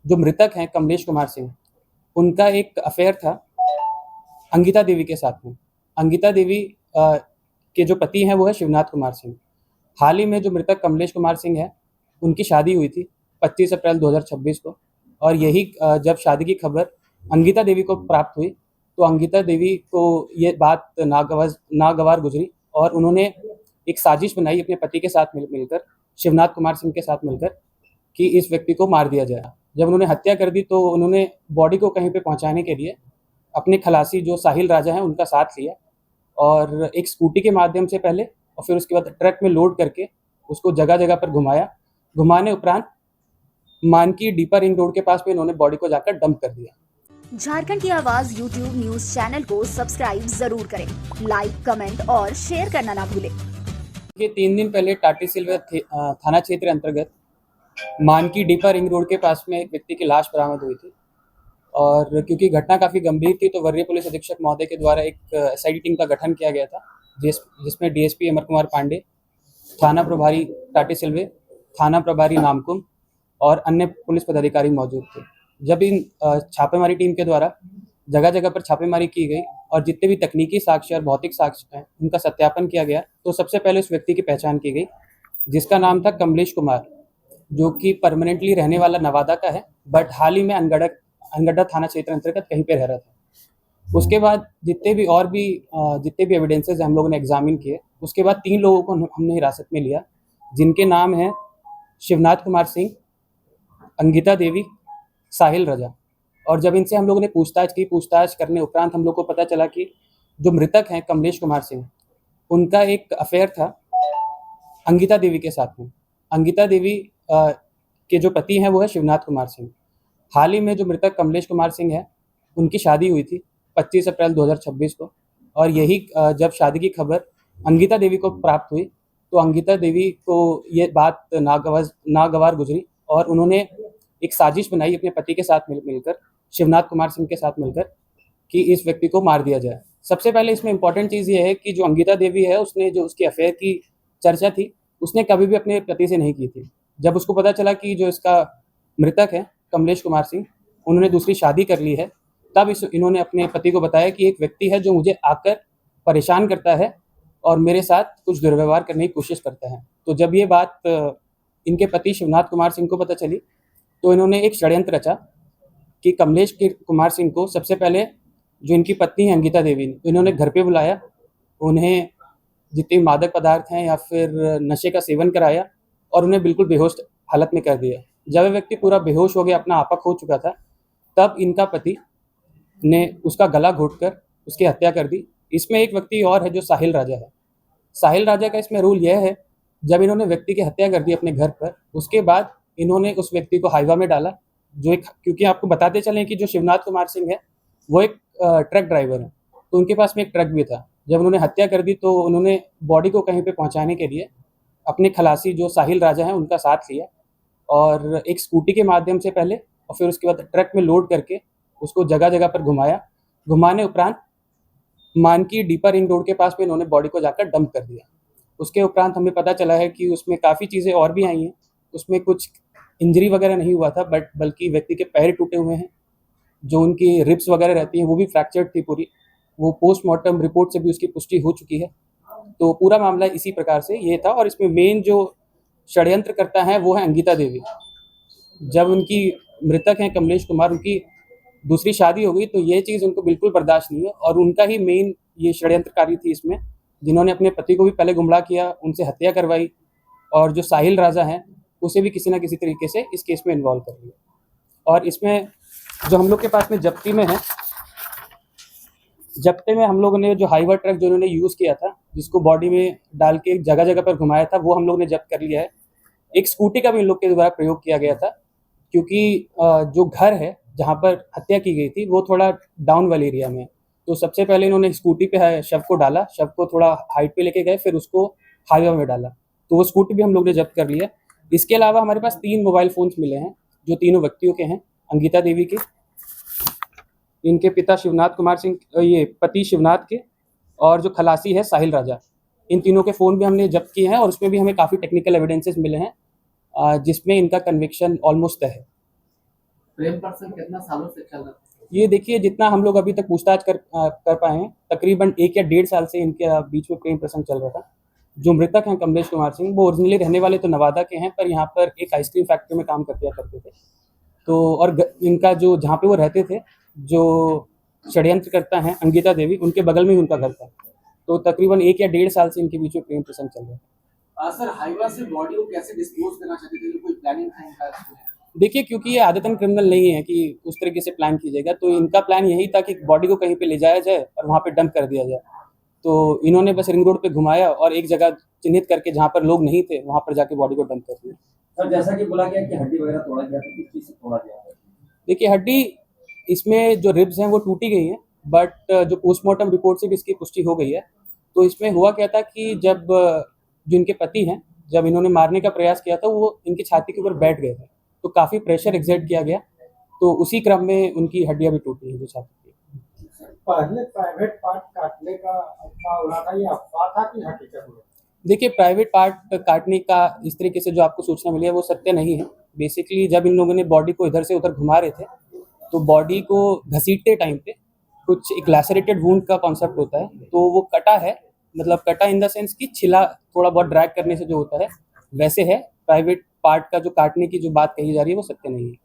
जो मृतक हैं कमलेश कुमार सिंह, उनका एक अफेयर था अंगिता देवी के साथ में। अंगिता देवी के जो पति हैं वो है शिवनाथ कुमार सिंह। हाल ही में जो मृतक कमलेश कुमार सिंह है, उनकी शादी हुई थी 25 अप्रैल 2026 को, और यही जब शादी की खबर अंगिता देवी को प्राप्त हुई तो अंगिता देवी को ये बात नागवार गुजरी और उन्होंने एक साजिश बनाई अपने पति के साथ मिलकर, शिवनाथ कुमार सिंह के साथ मिलकर, कि इस व्यक्ति को मार दिया जाए। जब उन्होंने हत्या कर दी तो उन्होंने बॉडी को कहीं पे पहुंचाने के लिए अपने खलासी जो साहिल राजा हैं उनका साथ लिया और एक स्कूटी के माध्यम से पहले और फिर उसके बाद ट्रक में लोड करके उसको जगह जगह पर घुमाया। घुमाने उपरांत मानकी डीपर रिंग रोड के पास में इन्होंने बॉडी को जाकर डंप कर दिया। झारखंड की आवाज यूट्यूब न्यूज चैनल को सब्सक्राइब जरूर करें, लाइक, कमेंट और शेयर करना ना भूलें। ये 3 दिन पहले टाटी सिल्वा थाना क्षेत्र अंतर्गत मानकी डीपर रिंग रोड के पास में एक व्यक्ति की लाश बरामद हुई थी और क्योंकि घटना काफ़ी गंभीर थी तो वरीय पुलिस अधीक्षक महोदय के द्वारा एक एसआईटी टीम का गठन किया गया था, जिसमें डीएसपी अमर कुमार पांडे, थाना प्रभारी टाटी सिल्वे, थाना प्रभारी नामकुम और अन्य पुलिस पदाधिकारी मौजूद थे। जब इन छापेमारी टीम के द्वारा जगह जगह पर छापेमारी की गई और जितने भी तकनीकी साक्ष्य और भौतिक साक्ष्य हैं उनका सत्यापन किया गया तो सबसे पहले उस व्यक्ति की पहचान की गई जिसका नाम था कमलेश कुमार, जो कि परमानेंटली रहने वाला नवादा का है, बट हाल ही में अनगढ़ा थाना क्षेत्र अंतर्गत कहीं पे रह रहा था। उसके बाद जितने भी एविडेंसेस हम लोगों ने एग्जामिन किए, उसके बाद 3 लोगों को हमने हिरासत में लिया जिनके नाम हैं शिवनाथ कुमार सिंह, अंगिता देवी, साहिल राजा। और जब इनसे हम लोगों ने पूछताछ करने उपरांत हम लोग को पता चला कि जो मृतक हैं कमलेश कुमार सिंह, उनका एक अफेयर था अंगिता देवी के साथ में। अंगिता देवी के जो पति हैं वो है शिवनाथ कुमार सिंह। हाल ही में जो मृतक कमलेश कुमार सिंह है, उनकी शादी हुई थी 25 अप्रैल 2026 को, और यही जब शादी की खबर अंगिता देवी को प्राप्त हुई तो अंगिता देवी को ये बात नागवार गुजरी और उन्होंने एक साजिश बनाई अपने पति के साथ मिलकर, शिवनाथ कुमार सिंह के साथ मिलकर, कि इस व्यक्ति को मार दिया जाए। सबसे पहले इसमें इम्पोर्टेंट चीज़ ये है कि जो अंगिता देवी है, उसने जो उसकी अफेयर की चर्चा थी उसने कभी भी अपने पति से नहीं की थी। जब उसको पता चला कि जो इसका मृतक है कमलेश कुमार सिंह, उन्होंने दूसरी शादी कर ली है, तब इन्होंने अपने पति को बताया कि एक व्यक्ति है जो मुझे आकर परेशान करता है और मेरे साथ कुछ दुर्व्यवहार करने की कोशिश करता है। तो जब ये बात इनके पति शिवनाथ कुमार सिंह को पता चली तो इन्होंने एक षड्यंत्र रचा कि कमलेश कुमार सिंह को सबसे पहले जो इनकी पत्नी है अंगिता देवी ने, इन्होंने घर पे बुलाया, उन्हें जितने मादक पदार्थ हैं या फिर नशे का सेवन कराया और उन्हें बिल्कुल बेहोश हालत में कर दिया। जब वह व्यक्ति पूरा बेहोश हो गया, अपना आपा खो चुका था, तब इनका पति ने उसका गला घोंटकर उसकी हत्या कर दी। इसमें एक व्यक्ति और है जो साहिल राजा है। साहिल राजा का इसमें रूल यह है, जब इन्होंने व्यक्ति की हत्या कर दी अपने घर पर, उसके बाद इन्होंने उस व्यक्ति को हाईवा में डाला, क्योंकि आपको बताते चलें कि जो शिवनाथ कुमार सिंह है वो एक ट्रक ड्राइवर है, तो उनके पास में एक ट्रक भी था। जब उन्होंने हत्या कर दी तो उन्होंने बॉडी को कहीं पे पहुंचाने के लिए अपने खलासी जो साहिल राजा हैं उनका साथ लिया और एक स्कूटी के माध्यम से पहले और फिर उसके बाद ट्रक में लोड करके उसको जगह जगह पर घुमाया। घुमाने उपरांत मानकी डीपर रिंग रोड के पास में इन्होंने बॉडी को जाकर डंप कर दिया। उसके उपरांत हमें पता चला है कि उसमें काफ़ी चीज़ें और भी आई हैं। उसमें कुछ इंजरी वगैरह नहीं हुआ था, बल्कि व्यक्ति के पैर टूटे हुए हैं, जो उनकी रिब्स वगैरह रहती हैं वो भी फ्रैक्चर्ड थी पूरी। वो पोस्टमार्टम रिपोर्ट से भी उसकी पुष्टि हो चुकी है। तो पूरा मामला इसी प्रकार से ये था और इसमें मेन जो षड्यंत्र करता है वो है अंगिता देवी। जब उनकी मृतक हैं कमलेश कुमार, उनकी दूसरी शादी हो गई तो ये चीज़ उनको बिल्कुल बर्दाश्त नहीं है और उनका ही मेन ये षड्यंत्रकारी थी इसमें, जिन्होंने अपने पति को भी पहले गुमराह किया, उनसे हत्या करवाई और जो साहिल राजा हैं उसे भी किसी न किसी तरीके से इस केस में इन्वॉल्व कर लिया। और इसमें जो हम लोग के पास में जब्ती में है, जब्ते में हम लोगों ने जो हाईवा ट्रक जो उन्होंने यूज़ किया था, जिसको बॉडी में डाल के जगह जगह पर घुमाया था, वो हम लोग ने जब्त कर लिया है। एक स्कूटी का भी इन लोग के द्वारा प्रयोग किया गया था, क्योंकि जो घर है जहाँ पर हत्या की गई थी वो थोड़ा डाउन वाले एरिया में, तो सबसे पहले इन्होंने स्कूटी पे शव को डाला, शव को थोड़ा हाइट पे लेके गए, फिर उसको हाईवे में डाला, तो वो स्कूटी भी हम लोग ने जब्त कर लिया। इसके अलावा हमारे पास 3 मोबाइल फ़ोन्स मिले हैं जो तीनों व्यक्तियों के हैं, अंगिता देवी के, इनके पिता शिवनाथ कुमार सिंह, ये पति शिवनाथ के, और जो खलासी है साहिल राजा, इन तीनों के फ़ोन भी हमने जब्त किए हैं और उसमें भी हमें काफ़ी टेक्निकल एविडेंसेस मिले हैं जिसमें इनका कन्विक्शन ऑलमोस्ट तय है। प्रेम प्रसंग कितना सालों से चल रहा है? ये देखिए, जितना हम लोग अभी तक पूछताछ कर पाए हैं, तकरीबन 1 या 1.5 साल से इनके बीच में प्रेम प्रसंग चल रहा था। जो मृतक हैं कमलेश कुमार सिंह, वो ओरिजिनली रहने वाले तो नवादा के हैं, पर यहाँ पर एक आइसक्रीम फैक्ट्री में काम करते थे। तो और इनका जो जहाँ पे वो रहते थे, जो षड्यंत्रकर्ता हैं अंकिता देवी, उनके बगल में ही उनका घर था। तो तकरीबन 1 या 1.5 साल से इनके बीच में प्रेम प्रसंग चल रहा है। सर, हाइवा से बॉडी को कैसे डिस्पोज करना चाहते थे? कोई प्लानिंग था इनका? देखिए, क्योंकि ये आदतन क्रिमिनल नहीं है कि उस तरीके से प्लान की जाएगा, तो इनका प्लान यही था कि बॉडी को कहीं पे ले जाया जाए और वहाँ पे डंप कर दिया जाए। तो इन्होंने बस रिंग रोड पे घुमाया और एक जगह चिन्हित करके जहाँ पर लोग नहीं थे वहाँ पर जाके बॉडी को डंप कर दिया। सर, जैसा कि बोला गया कि हड्डी वगैरह तोड़ा गया, तो किस चीज़ से तोड़ा गया है? देखिए, हड्डी इसमें जो रिब्स हैं वो टूटी गई हैं, बट जो पोस्टमार्टम रिपोर्ट से भी इसकी पुष्टि हो गई है। तो इसमें हुआ क्या था कि जब जो इनके पति हैं, जब इन्होंने मारने का प्रयास किया था, वो इनकी छाती के ऊपर बैठ गए थे, तो काफ़ी प्रेशर एक्सर्ट किया गया, तो उसी क्रम में उनकी हड्डियाँ भी टूटी हैं जो छाती की। पहले प्राइवेट पार्ट काटने का अफवाह उड़ा था, ये अफवाह था कि हकीकत में? देखिए, प्राइवेट पार्ट काटने का इस तरीके से जो आपको सूचना मिली है वो सत्य नहीं है। बेसिकली जब इन लोगों ने बॉडी को इधर से उधर घुमा रहे थे, तो बॉडी को घसीटते टाइम पे कुछ एक लैसरेटेड वुंड का कॉन्सेप्ट होता है, तो वो कटा है, मतलब कटा इन द सेंस कि छिला थोड़ा बहुत ड्रैग करने से जो होता है वैसे है। प्राइवेट पार्ट का जो काटने की जो बात कही जा रही है वो सत्य नहीं है।